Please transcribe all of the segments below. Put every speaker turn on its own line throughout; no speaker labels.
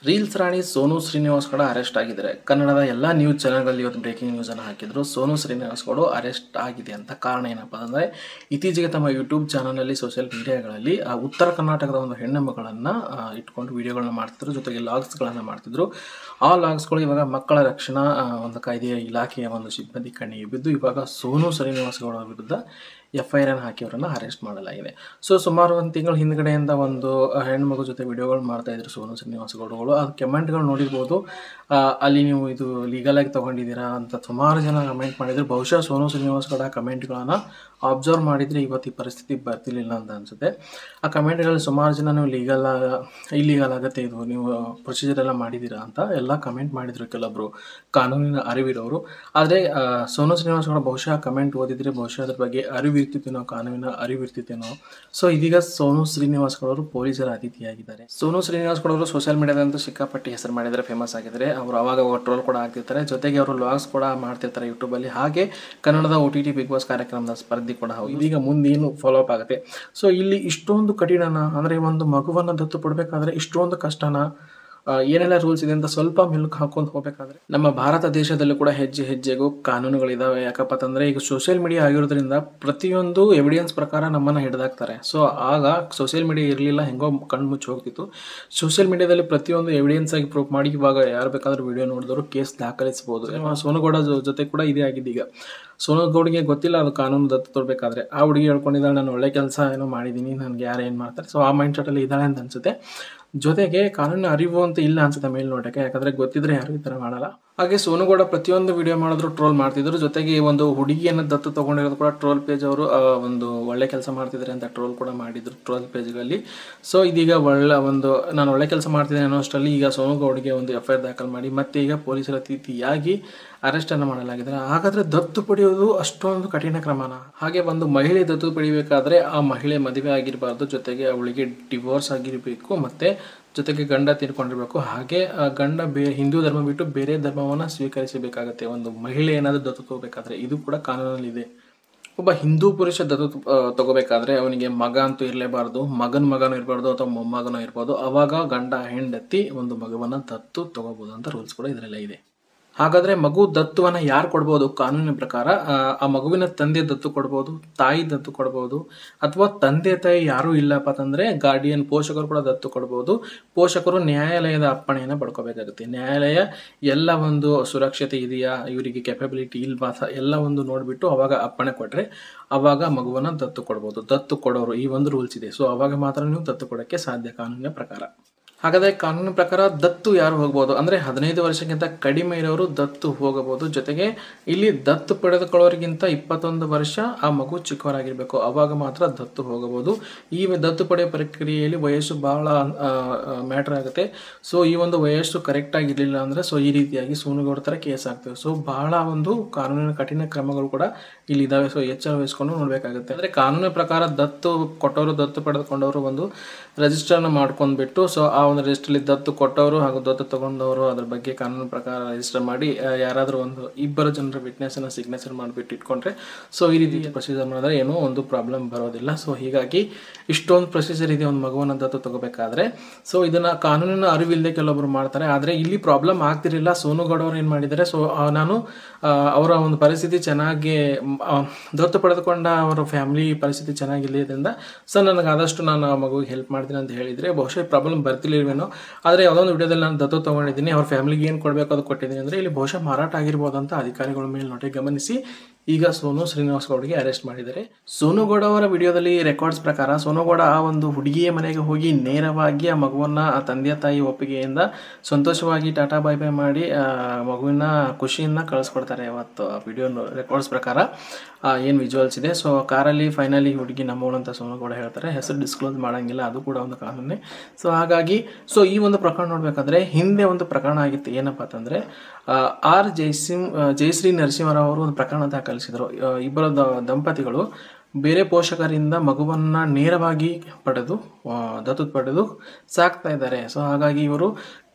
Reels ರಾಣಿ ಸೋನು ಶ್ರೀನಿವಾಸ್ ಕೂಡ arrest ಆಗಿದ್ದಾರೆ. ಕನ್ನಡದ ಎಲ್ಲ ನ್ಯೂಸ್ ಚಾನೆಲ್ಗಳಲ್ಲಿ ಇವತ್ತು ಬ್ರೇಕಿಂಗ್ ನ್ಯೂಸನ್ನು ಹಾಕಿದ್ರು. ಸೋನು ಶ್ರೀನಿವಾಸ್ ಕೂಡ ಅರೆಸ್ಟ್ ಆಗಿದೆ ಅಂತ. ಕಾರಣ ಏನಪ್ಪ ಅಂದರೆ, ಇತ್ತೀಚೆಗೆ ತಮ್ಮ ಯೂಟ್ಯೂಬ್ ಚಾನಲಲ್ಲಿ ಸೋಷಿಯಲ್ ಮೀಡಿಯಾಗಳಲ್ಲಿ ಉತ್ತರ ಕರ್ನಾಟಕದ ಒಂದು ಹೆಣ್ಣು ಮಗಳನ್ನು ಇಟ್ಕೊಂಡು ವಿಡಿಯೋಗಳನ್ನ ಮಾಡ್ತಿದ್ರು, ಜೊತೆಗೆ ಲಾಗ್ಸ್ಗಳನ್ನು ಮಾಡ್ತಿದ್ರು. ಆ ಲಾಗ್ಸ್ಗಳು ಇವಾಗ ಮಕ್ಕಳ ರಕ್ಷಣಾ ಒಂದು ಕಾಯ್ದೆಯ ಇಲಾಖೆಯ ಒಂದು ಸಿಬ್ಬಂದಿ ಕಣ್ಣಿಗೆ ಬಿದ್ದು ಇವಾಗ ಸೋನು ಶ್ರೀನಿವಾಸ್ ಗೌಡ ವಿರುದ್ಧ FIR ಹಾಕಿ ಅವರನ್ನು ಅರೆಸ್ಟ್ ಮಾಡಲಾಗಿದೆ. ಸುಮಾರು ಒಂದು ತಿಂಗಳ ಹಿಂದ್ಗಡೆಯಿಂದ ಒಂದು ಹೆಣ್ಮಗು ಜೊತೆ ವಿಡಿಯೋಗಳು ಮಾಡ್ತಾ ಇದ್ರು ಸೋನು ಶ್ರೀನಿವಾಸ್ ಗೌಡಗಳು. ಅದು ಕಮೆಂಟ್ಗಳು ನೋಡಿರ್ಬೋದು. ಅಲ್ಲಿ ನೀವು ಇದು ಲೀಗಲ್ ಆಗಿ ತೊಗೊಂಡಿದ್ದೀರಾ ಅಂತ ಸುಮಾರು ಜನ ಕಮೆಂಟ್ ಮಾಡಿದ್ರು. ಬಹುಶಃ ಸೋನು ಶ್ರೀನಿವಾಸ್ ಗೌಡ ಕಮೆಂಟ್ಗಳನ್ನು ಅಬ್ಸರ್ವ್ ಮಾಡಿದರೆ ಇವತ್ತು ಈ ಪರಿಸ್ಥಿತಿ ಬರ್ತಿರ್ಲಿಲ್ಲ ಅಂತ ಅನಿಸುತ್ತೆ. ಆ ಕಮೆಂಟ್ಗಳಲ್ಲಿ ಸುಮಾರು ಜನ ನೀವು ಇಲ್ಲೀಗಲ್ ಆಗುತ್ತೆ, ಇದು ನೀವು ಪ್ರೊಸೀಜರ್ ಎಲ್ಲ ಮಾಡಿದ್ದೀರಾ ಅಂತ ಎಲ್ಲ ಕಮೆಂಟ್ ಮಾಡಿದರು ಕೆಲವೊಬ್ಬರು ಕಾನೂನಿನ ಅರಿವಿರೋರು. ಆದರೆ ಸೋನು ಶ್ರೀನಿವಾಸ್ ಗೌಡ ಬಹುಶಃ ಕಮೆಂಟ್ ಓದಿದರೆ ಬಹುಶಃ ಅದ್ರ ಬಗ್ಗೆ ಅರಿವಿರ್ತಿತ್ತೇನೋ, ಕಾನೂನಿನ ಅರಿವಿರ್ತಿತ್ತೇನೋ. ಇದೀಗ ಸೋನು ಶ್ರೀನಿವಾಸ್ ಗೌಡರು ಪೊಲೀಸರ ಅತಿಥಿಯಾಗಿದ್ದಾರೆ. ಸೋನು ಶ್ರೀನಿವಾಸ್ ಗೌಡರು ಸೋಷಿಯಲ್ ಮೀಡಿಯಾದಂತೂ ಸಿಕ್ಕಾಪಟ್ಟಿ ಹೆಸರು ಮಾಡಿದರೆ, ಫೇಮಸ್ ಆಗಿದ್ದಾರೆ. ಅವರು ಅವಾಗ ಟ್ರೋಲ್ ಕೂಡ ಆಗ್ತಿರ್ತಾರೆ, ಜೊತೆಗೆ ಅವರು ವ್ಲಾಗ್ಸ್ ಕೂಡ ಮಾಡ್ತಿರ್ತಾರೆ ಯೂಟ್ಯೂಬಲ್ಲಿ. ಹಾಗೆ ಕನ್ನಡದ OTT ಬಿಗ್ ಬಾಸ್ ಕಾರ್ಯಕ್ರಮದ ಸ್ಪರ್ಧೆ ಕೂಡ ಹೌದು. ಇದೀಗ ಮುಂದೇನು ಫಾಲೋ ಅಪ್ ಆಗುತ್ತೆ. ಇಲ್ಲಿ ಇಷ್ಟೊಂದು ಕಠಿಣನ ಅಂದರೆ ಒಂದು ಮಗುವನ್ನು ದತ್ತು ಪಡಬೇಕಾದ್ರೆ ಇಷ್ಟೊಂದು ಕಷ್ಟನ, ಏನೆಲ್ಲ ರೂಲ್ಸ್ ಇದೆ ಅಂತ ಸ್ವಲ್ಪ ಮೆಲುಕು ಹಾಕೊಂಡು ಹೋಗಬೇಕಾದ್ರೆ ನಮ್ಮ ಭಾರತ ದೇಶದಲ್ಲೂ ಕೂಡ ಹೆಜ್ಜೆ ಹೆಜ್ಜೆಗೂ ಕಾನೂನುಗಳಿದಾವೆ. ಯಾಕಪ್ಪ ಅಂತಂದರೆ ಈಗ ಸೋಷಿಯಲ್ ಮೀಡಿಯಾ ಆಗಿರೋದ್ರಿಂದ ಪ್ರತಿಯೊಂದು ಎವಿಡೆನ್ಸ್ ಪ್ರಕಾರ ನಮ್ಮನ್ನು ಹಿಡಿದಾಕ್ತಾರೆ. ಆಗ ಸೋಷಿಯಲ್ ಮೀಡಿಯಾ ಇರಲಿಲ್ಲ, ಹೆಂಗೋ ಕಣ್ಣು ಮುಚ್ಚಿ ಹೋಗ್ತಿತ್ತು. ಸೋಷಿಯಲ್ ಮೀಡಿಯಾದಲ್ಲಿ ಪ್ರತಿಯೊಂದು ಎವಿಡೆನ್ಸ್ ಆಗಿ ಪ್ರೂಫ್ ಮಾಡಿ ಇವಾಗ ಯಾರು ಬೇಕಾದ್ರೂ ವಿಡಿಯೋ ನೋಡಿದವರು ಕೇಸ್ ದಾಖಲಿಸಬಹುದು. ಸೋನುಗೌಡ ಜೊತೆ ಕೂಡ ಇದೇ ಆಗಿದ್ದು. ಈಗ ಸೋನುಗೌಡಿಗೆ ಗೊತ್ತಿಲ್ಲ ಅದು ಕಾನೂನು ದತ್ತು ತೊಡಬೇಕಾದ್ರೆ. ಆ ಹುಡುಗಿ ಹೇಳ್ಕೊಂಡಿದ್ದಾಳೆ, ನಾನು ಒಳ್ಳೆ ಕೆಲಸ ಏನೋ ಮಾಡಿದ್ದೀನಿ, ನನಗೆ ಯಾರು ಏನು ಮಾಡ್ತಾರೆ. ಆ ಮೈಂಡ್ ಸೆಟಲ್ಲಿ ಇದ್ದಾಳೆ ಅಂತ ಅನ್ಸುತ್ತೆ. ಜೊತೆಗೆ ಕಾನೂನಿನ ಅರಿವು ಅಂತ ಇಲ್ಲ ಅನ್ಸುತ್ತೆ ಮೇಲ್ನೋಟಕ್ಕೆ, ಯಾಕಂದರೆ ಗೊತ್ತಿದ್ರೆ ಯಾರು ಈ ಥರ ಮಾಡಲ್ಲ. ಹಾಗೆ ಸೋನುಗೌಡ ಪ್ರತಿಯೊಂದು ವಿಡಿಯೋ ಮಾಡಿದ್ರು ಟ್ರೋಲ್ ಮಾಡ್ತಿದ್ರು. ಜೊತೆಗೆ ಒಂದು ಹುಡುಗಿಯನ್ನು ದತ್ತು ತೊಗೊಂಡಿರೋದು ಕೂಡ ಟ್ರೋಲ್ ಪೇಜ್ ಅವರು ಒಂದು ಒಳ್ಳೆ ಕೆಲಸ ಮಾಡ್ತಿದ್ದಾರೆ ಅಂತ ಟ್ರೋಲ್ ಕೂಡ ಮಾಡಿದ್ರು ಟ್ರೋಲ್ ಪೇಜ್ಗಳಲ್ಲಿ. ಇದೀಗ ನಾನು ಒಳ್ಳೆ ಕೆಲಸ ಮಾಡ್ತಿದ್ದೇನೆ ಅನ್ನೋ ಅಷ್ಟರಲ್ಲಿ ಈಗ ಸೋನುಗೌಡಿಗೆ ಒಂದು FIR ದಾಖಲು ಮಾಡಿ ಮತ್ತೆ ಈಗ ಪೊಲೀಸರ ಅತಿಥಿಯಾಗಿ ಅರೆಸ್ಟನ್ನು ಮಾಡಲಾಗಿದೆ. ಹಾಗಾದರೆ ದತ್ತು ಪಡೆಯೋದು ಅಷ್ಟೊಂದು ಕಠಿಣ ಕ್ರಮನ? ಹಾಗೆ ಒಂದು ಮಹಿಳೆ ದತ್ತು ಪಡಿಬೇಕಾದ್ರೆ ಆ ಮಹಿಳೆ ಮದುವೆ ಆಗಿರಬಾರ್ದು, ಜೊತೆಗೆ ಅವಳಿಗೆ ಡಿವೋರ್ಸ್ ಆಗಿರಬೇಕು, ಮತ್ತು ಜೊತೆಗೆ ಗಂಡ ತೀರ್ಕೊಂಡಿರ್ಬೇಕು. ಹಾಗೆ ಗಂಡ ಹಿಂದೂ ಧರ್ಮ ಬಿಟ್ಟು ಬೇರೆ ಧರ್ಮವನ್ನು ಸ್ವೀಕರಿಸಬೇಕಾಗತ್ತೆ ಒಂದು ಮಹಿಳೆ ಏನಾದರೂ ದತ್ತು ತಗೋಬೇಕಾದ್ರೆ. ಇದು ಕೂಡ ಕಾನೂನಲ್ಲಿದೆ. ಒಬ್ಬ ಹಿಂದೂ ಪುರುಷ ದತ್ತು ತಗೋಬೇಕಾದ್ರೆ ಅವನಿಗೆ ಮಗ ಅಂತೂ ಇರಲೇಬಾರ್ದು, ಮಗನೂ ಇರಬಾರ್ದು ಅಥವಾ ಮೊಮ್ಮಗನೂ ಇರ್ಬೋದು. ಅವಾಗ ಗಂಡ ಹೆಂಡತಿ ಒಂದು ಮಗುವನ್ನು ದತ್ತು ತಗೋಬಹುದು ಅಂತ ರೂಲ್ಸ್ ಕೂಡ ಇದರಲ್ಲೇ ಇದೆ. ಹಾಗಾದರೆ ಮಗು ದತ್ತುವನ್ನು ಯಾರು ಕೊಡ್ಬೋದು ಕಾನೂನಿನ ಪ್ರಕಾರ? ಆ ಮಗುವಿನ ತಂದೆ ದತ್ತು ಕೊಡ್ಬೋದು, ತಾಯಿ ದತ್ತು ಕೊಡ್ಬೋದು, ಅಥವಾ ತಂದೆ ತಾಯಿ ಯಾರೂ ಇಲ್ಲಪ್ಪ ಅಂತಂದರೆ ಗಾರ್ಡಿಯನ್ ಪೋಷಕರು ಕೂಡ ದತ್ತು ಕೊಡ್ಬೋದು. ಪೋಷಕರು ನ್ಯಾಯಾಲಯದ ಅಪ್ಪಣೆಯನ್ನು ಪಡ್ಕೋಬೇಕಾಗುತ್ತೆ. ನ್ಯಾಯಾಲಯ ಎಲ್ಲ ಒಂದು ಸುರಕ್ಷತೆ ಇದೆಯಾ, ಇವರಿಗೆ ಕೆಪಬಿಲಿಟಿ ಇಲ್ವಾ ಎಲ್ಲ ಒಂದು ನೋಡಿಬಿಟ್ಟು ಅವಾಗ ಅಪ್ಪಣೆ ಕೊಟ್ಟರೆ ಅವಾಗ ಮಗುವನ್ನು ದತ್ತು ಕೊಡ್ಬೋದು. ದತ್ತು ಕೊಡೋರು ಈ ಒಂದು ರೂಲ್ಸ್ ಇದೆ. ಅವಾಗ ಮಾತ್ರ ನೀವು ದತ್ತು ಕೊಡೋಕ್ಕೆ ಸಾಧ್ಯ ಕಾನೂನಿನ ಪ್ರಕಾರ. ಹಾಗಾದರೆ ಕಾನೂನಿನ ಪ್ರಕಾರ ದತ್ತು ಯಾರು ಹೋಗ್ಬೋದು ಅಂದರೆ 15 ವರ್ಷಕ್ಕಿಂತ ಕಡಿಮೆ ಇರೋರು ದತ್ತು ಹೋಗಬಹುದು. ಜೊತೆಗೆ ಇಲ್ಲಿ ದತ್ತು ಪಡೆದುಕೊಳ್ಳೋರಿಗಿಂತ 21 ವರ್ಷ ಆ ಮಗು ಚಿಕ್ಕವರಾಗಿರಬೇಕು, ಅವಾಗ ಮಾತ್ರ ದತ್ತು ಹೋಗಬಹುದು. ಈ ದತ್ತು ಪಡೆಯೋ ಪ್ರಕ್ರಿಯೆಯಲ್ಲಿ ವಯಸ್ಸು ಬಹಳ ಮ್ಯಾಟ್ರ್ ಆಗುತ್ತೆ. ಈ ಒಂದು ವಯಸ್ಸು ಕರೆಕ್ಟಾಗಿರಲಿಲ್ಲ ಅಂದರೆ ಈ ರೀತಿಯಾಗಿ ಸೋನುಗೌಡ ಥರ ಕೇಸ್ ಆಗ್ತವೆ. ಬಹಳ ಒಂದು ಕಾನೂನಿನ ಕಠಿಣ ಕ್ರಮಗಳು ಕೂಡ ಇಲ್ಲಿ ಇದ್ದಾವೆ. ಎಚ್ಚರ ವಹಿಸ್ಕೊಂಡು ನೋಡಬೇಕಾಗುತ್ತೆ. ಅಂದರೆ ಕಾನೂನಿನ ಪ್ರಕಾರ ದತ್ತು ಕೊಟ್ಟವರು ದತ್ತು ಪಡೆದುಕೊಂಡವರು ಒಂದು ರಿಜಿಸ್ಟರ್ನ ಮಾಡ್ಕೊಂಡ್ಬಿಟ್ಟು ಆ ಒಂದು ರಿಜಿಸ್ಟ್ರಲ್ಲಿ ದತ್ತು ಕೊಟ್ಟವರು ಹಾಗೂ ದತ್ತು ತಗೊಂಡವರು ಅದ್ರ ಬಗ್ಗೆ ಕಾನೂನು ಪ್ರಕಾರ ರಿಜಿಸ್ಟರ್ ಮಾಡಿ ಯಾರಾದರೂ ಒಂದು 2 ಜನರ ವಿಟ್ನೆಸ್ನ ಸಿಗ್ನೇಚರ್ ಮಾಡಿಬಿಟ್ಟು ಇಟ್ಕೊಂಡ್ರೆ ಈ ರೀತಿ ಪ್ರೊಸೀಜರ್ ಮಾಡಿದ್ರೆ ಏನೂ ಒಂದು ಪ್ರಾಬ್ಲಮ್ ಬರೋದಿಲ್ಲ. ಹೀಗಾಗಿ ಇಷ್ಟೊಂದು ಪ್ರೊಸೀಜರ್ ಇದೆ ಒಂದು ಮಗುವನ್ನು ದತ್ತು ತಗೋಬೇಕಾದ್ರೆ. ಇದನ್ನು ಕಾನೂನಿನ ಅರಿವಿಲ್ಲದೆ ಕೆಲವೊಬ್ಬರು ಮಾಡ್ತಾರೆ. ಆದರೆ ಇಲ್ಲಿ ಪ್ರಾಬ್ಲಮ್ ಆಗ್ತಿರಲಿಲ್ಲ. ಸೋನುಗೌಡ ಅವರು ಏನು ಮಾಡಿದ್ದಾರೆ, ನಾನು ಅವರ ಒಂದು ಪರಿಸ್ಥಿತಿ ಚೆನ್ನಾಗಿ ದತ್ತು ಪಡೆದುಕೊಂಡ ಅವರ ಫ್ಯಾಮಿಲಿ ಪರಿಸ್ಥಿತಿ ಚೆನ್ನಾಗಿಲ್ಲದ್ರಿಂದ ನನಗೆ ಆದಷ್ಟು ನಾನು ಆ ಮಗುವಿಗೆ ಹೆಲ್ಪ್ ಮಾಡ್ತೀನಿ ಅಂತ ಹೇಳಿದರೆ ಬಹುಶಃ ಪ್ರಾಬ್ಲಮ್ ಬರ್ತಿರ್ಲಿಲ್ವೇನೋ. ಆದರೆ ಯಾವುದೊಂದು ವಿಡಿಯೋದಲ್ಲಿ ನಾನು ದತ್ತು ತೊಗೊಂಡಿದ್ದೀನಿ, ಅವ್ರ ಫ್ಯಾಮಿಲಿಗೆ ಏನು ಕೊಡಬೇಕು ಅದು ಕೊಟ್ಟಿದ್ದೀನಿ ಅಂದರೆ ಇಲ್ಲಿ ಬಹುಶಃ ಮಾರಾಟ ಆಗಿರ್ಬೋದು ಅಂತ ಅಧಿಕಾರಿಗಳ ಮೇಲ್ನೋಟ ಗಮನಿಸಿ ಈಗ ಸೋನು ಶ್ರೀನಿವಾಸ್ ಗೌಡ್ಗೆ ಅರೆಸ್ಟ್ ಮಾಡಿದ್ದಾರೆ. ಸೋನುಗೌಡ ಅವರ ವಿಡಿಯೋದಲ್ಲಿ ರೆಕಾರ್ಡ್ಸ್ ಪ್ರಕಾರ ಸೋನುಗೌಡ ಆ ಒಂದು ಹುಡುಗಿಯ ಮನೆಗೆ ಹೋಗಿ ನೇರವಾಗಿ ಆ ಮಗುವನ್ನು ಆ ತಂದೆಯ ತಾಯಿ ಒಪ್ಪಿಗೆಯಿಂದ ಸಂತೋಷವಾಗಿ ಟಾಟಾ ಬೈ ಬೈ ಮಾಡಿ ಮಗುವಿನ ಖುಷಿಯಿಂದ ಕಳಿಸ್ಕೊಡ್ತಾರೆ. ಅವತ್ತು ಆ ವಿಡಿಯೋ ರೆಕಾರ್ಡ್ಸ್ ಪ್ರಕಾರ ಏನು ವಿಜುವಲ್ಸ್ ಇದೆ. ಕಾರಲ್ಲಿ ಫೈನಲಿ ಹುಡುಗಿ ನಮ್ಮವಳು ಅಂತ ಸೋನುಗೌಡ ಹೇಳ್ತಾರೆ. ಹೆಸರು ಡಿಸ್ಕ್ಲೋಸ್ ಮಾಡೋಂಗಿಲ್ಲ, ಅದು ಕೂಡ ಒಂದು ಕಾನೂನೇ. ಹಾಗಾಗಿ ಈ ಒಂದು ಪ್ರಕರಣ ನೋಡಬೇಕಾದ್ರೆ ಹಿಂದೆ ಒಂದು ಪ್ರಕರಣ ಆಗಿತ್ತು. ಏನಪ್ಪ ಅಂತಂದರೆ ಜಯಶ್ರೀ ನರಸಿಂಹರಾವ್ ಅವರು ಒಂದು ಪ್ರಕರಣ ದಾಖಲಿಸಿದರು. ಇಬ್ಬರು ದಂಪತಿಗಳು ಬೇರೆ ಪೋಷಕರಿಂದ ಮಗುವನ್ನು ನೇರವಾಗಿ ದತ್ತು ಪಡೆದು ಸಾಕ್ತಾ ಇದ್ದಾರೆ. ಹಾಗಾಗಿ ಇವರು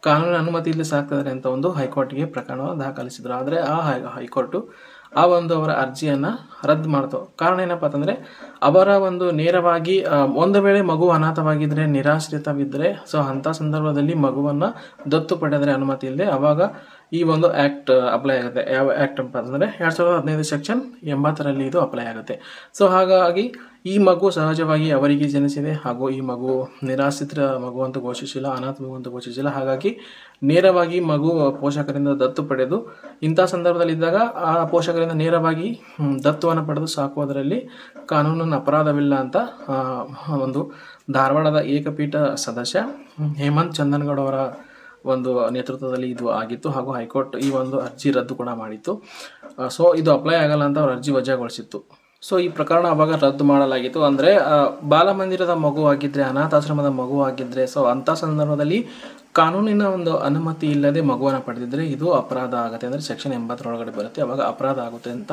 ಕಾನೂನಿನ ಅನುಮತಿ ಇಲ್ಲಿ ಸಾಕ್ತಾ ಇದ್ದಾರೆ ಅಂತ ಒಂದು ಹೈಕೋರ್ಟ್ಗೆ ಪ್ರಕರಣ ದಾಖಲಿಸಿದರು. ಆದರೆ ಆ ಹೈಕೋರ್ಟು ಆ ಒಂದು ಅವರ ಅರ್ಜಿಯನ್ನು ರದ್ದು ಮಾಡ್ತು. ಕಾರಣ ಏನಪ್ಪ ಅಂತಂದರೆ ಅವರ ಒಂದು ನೇರವಾಗಿ ಒಂದು ವೇಳೆ ಮಗು ಅನಾಥವಾಗಿದ್ದರೆ, ನಿರಾಶ್ರಿತವಿದ್ದರೆ, ಸೊ ಅಂಥ ಸಂದರ್ಭದಲ್ಲಿ ಮಗುವನ್ನು ದತ್ತು ಪಡೆದರೆ ಅನುಮತಿ ಇಲ್ಲದೆ ಅವಾಗ ಈ ಒಂದು ಆ್ಯಕ್ಟ್ ಅಪ್ಲೈ ಆಗುತ್ತೆ. ಯಾವ ಆ್ಯಕ್ಟ್ ಅಂತ ಅಂದರೆ 2015 ಸೆಕ್ಷನ್ 80ರಲ್ಲಿ ಇದು ಅಪ್ಲೈ ಆಗುತ್ತೆ. ಸೊ ಹಾಗಾಗಿ ಈ ಮಗು ಸಹಜವಾಗಿ ಅವರಿಗೆ ಜನಿಸಿದೆ ಹಾಗೂ ಈ ಮಗು ನಿರಾಶ್ರಿತ ಮಗು ಅಂತ ಘೋಷಿಸಿಲ್ಲ, ಅನಾಥ ಮಗು ಅಂತ ಘೋಷಿಸಿಲ್ಲ. ಹಾಗಾಗಿ ನೇರವಾಗಿ ಮಗು ಪೋಷಕರಿಂದ ದತ್ತು ಪಡೆದು ಇಂಥ ಸಂದರ್ಭದಲ್ಲಿದ್ದಾಗ ಆ ಪೋಷಕರಿಂದ ನೇರವಾಗಿ ದತ್ತುವನ್ನು ಪಡೆದು ಸಾಕುವುದರಲ್ಲಿ ಕಾನೂನಿನ ಅಪರಾಧವಿಲ್ಲ ಅಂತ ಒಂದು ಧಾರವಾಡದ ಏಕಪೀಠ ಸದಸ್ಯ ಹೇಮಂತ್ ಚಂದನ್ಗೌಡ ಅವರ ಒಂದು ನೇತೃತ್ವದಲ್ಲಿ ಇದು ಆಗಿತ್ತು ಹಾಗೂ ಹೈಕೋರ್ಟ್ ಈ ಒಂದು ಅರ್ಜಿ ರದ್ದು ಕೂಡ ಮಾಡಿತ್ತು. ಸೊ ಇದು ಅಪ್ಲೈ ಆಗಲ್ಲ ಅಂತ ಅವ್ರ ಅರ್ಜಿ ವಜಾಗೊಳಿಸಿತ್ತು. ಸೊ ಈ ಪ್ರಕರಣ ಅವಾಗ ರದ್ದು ಮಾಡಲಾಗಿತ್ತು. ಅಂದರೆ ಬಾಲಮಂದಿರದ ಮಗು ಆಗಿದ್ದರೆ, ಅನಾಥಾಶ್ರಮದ ಮಗು ಆಗಿದ್ದರೆ, ಸೊ ಅಂಥ ಸಂದರ್ಭದಲ್ಲಿ ಕಾನೂನಿನ ಒಂದು ಅನುಮತಿ ಇಲ್ಲದೆ ಮಗುವನ್ನು ಪಡೆದಿದ್ದರೆ ಇದು ಅಪರಾಧ ಆಗುತ್ತೆ. ಅಂದರೆ ಸೆಕ್ಷನ್ 80 ಬರುತ್ತೆ, ಅವಾಗ ಅಪರಾಧ ಆಗುತ್ತೆ ಅಂತ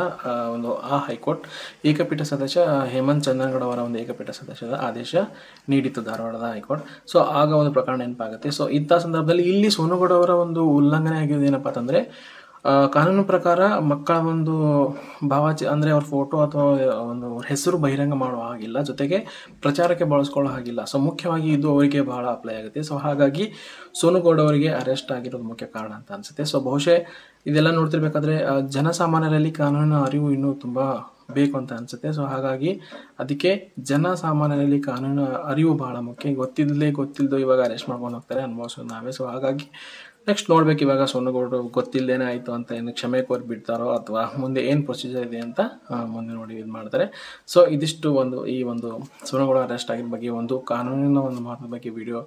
ಒಂದು ಹೈಕೋರ್ಟ್ ಏಕಪೀಠ ಸದಸ್ಯ ಹೇಮಂತ್ ಚಂದನ್ಗೌಡ ಅವರ ಒಂದು ಏಕಪೀಠ ಸದಸ್ಯದ ಆದೇಶ ನೀಡಿತ್ತು ಧಾರವಾಡದ ಹೈಕೋರ್ಟ್. ಸೊ ಆಗ ಒಂದು ಪ್ರಕರಣ ನೆನಪಾಗುತ್ತೆ. ಸೊ ಇಂಥ ಸಂದರ್ಭದಲ್ಲಿ ಇಲ್ಲಿ ಸೋನುಗೌಡ ಅವರ ಒಂದು ಉಲ್ಲಂಘನೆ ಆಗಿರೋದು ಏನಪ್ಪ ಅಂತಂದರೆ ಕಾನೂನು ಪ್ರಕಾರ ಮಕ್ಕಳ ಒಂದು ಅಂದರೆ ಅವ್ರ ಫೋಟೋ ಅಥವಾ ಒಂದು ಹೆಸರು ಬಹಿರಂಗ ಮಾಡುವ ಹಾಗಿಲ್ಲ, ಜೊತೆಗೆ ಪ್ರಚಾರಕ್ಕೆ ಬಳಸ್ಕೊಳ್ಳೋ ಹಾಗಿಲ್ಲ. ಸೊ ಮುಖ್ಯವಾಗಿ ಇದು ಅವರಿಗೆ ಬಹಳ ಅಪ್ಲೈ ಆಗುತ್ತೆ. ಸೊ ಹಾಗಾಗಿ ಸೋನುಗೌಡ ಅವರಿಗೆ ಅರೆಸ್ಟ್ ಆಗಿರೋದು ಮುಖ್ಯ ಕಾರಣ ಅಂತ ಅನಿಸುತ್ತೆ. ಸೊ ಬಹುಶಃ ಇದೆಲ್ಲ ನೋಡ್ತಿರ್ಬೇಕಾದ್ರೆ ಜನಸಾಮಾನ್ಯರಲ್ಲಿ ಕಾನೂನಿನ ಅರಿವು ಇನ್ನೂ ತುಂಬ ಬೇಕು ಅಂತ ಅನಿಸುತ್ತೆ. ಸೊ ಹಾಗಾಗಿ ಅದಕ್ಕೆ ಜನಸಾಮಾನ್ಯರಲ್ಲಿ ಕಾನೂನಿನ ಅರಿವು ಬಹಳ ಮುಖ್ಯ. ಗೊತ್ತಿಲ್ಲದೋ ಇವಾಗ ಅರೆಸ್ಟ್ ಮಾಡ್ಕೊಂಡು ಹೋಗ್ತಾರೆ, ಅನುಭವಿಸೋದು ನಾವೇ. ಸೊ ಹಾಗಾಗಿ ನೆಕ್ಸ್ಟ್ ನೋಡ್ಬೇಕು ಇವಾಗ ಸೋನುಗೌಡರು ಗೊತ್ತಿಲ್ಲದೇನೆ ಆಯಿತು ಅಂತ ಏನು ಕ್ಷಮೆ ಕೋರಿ ಬಿಡ್ತಾರೋ ಅಥವಾ ಮುಂದೆ ಏನು ಪ್ರೊಸೀಜರ್ ಇದೆ ಅಂತ ಮುಂದೆ ನೋಡಿ ಇದು ಮಾಡ್ತಾರೆ. ಸೊ ಇದಿಷ್ಟು ಈ ಒಂದು ಸೋನುಗೌಡ ಅರೆಸ್ಟ್ ಆಗಿರೋ ಬಗ್ಗೆ ಒಂದು ಕಾನೂನಿನ ಒಂದು ಮಹತ್ವದ ಬಗ್ಗೆ ವಿಡಿಯೋ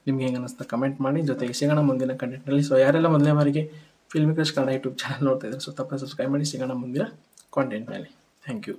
ನಿಮ್ಗೆ ಹೆಂಗೆ ಅನ್ನಿಸ್ತಾ ಕಮೆಂಟ್ ಮಾಡಿ. ಜೊತೆಗೆ ಸಿಗೋಣ ಮುಂದಿನ ಕಂಟೆಂಟ್ನಲ್ಲಿ. ಸೊ ಯಾರೆಲ್ಲ ಮೊದಲನೇ ಬಾರಿಗೆ filmy crush Kannada YouTube channel ನೋಡ್ತಾ ಇದ್ದಾರೆ, ಸೊ ತಪ್ಪದೆ ಸಬ್ಸ್ಕ್ರೈಬ್ ಮಾಡಿ. ಸಿಗೋಣ ಮುಂದಿನ ಕಾಂಟೆಂಟ್ನಲ್ಲಿ. Thank you.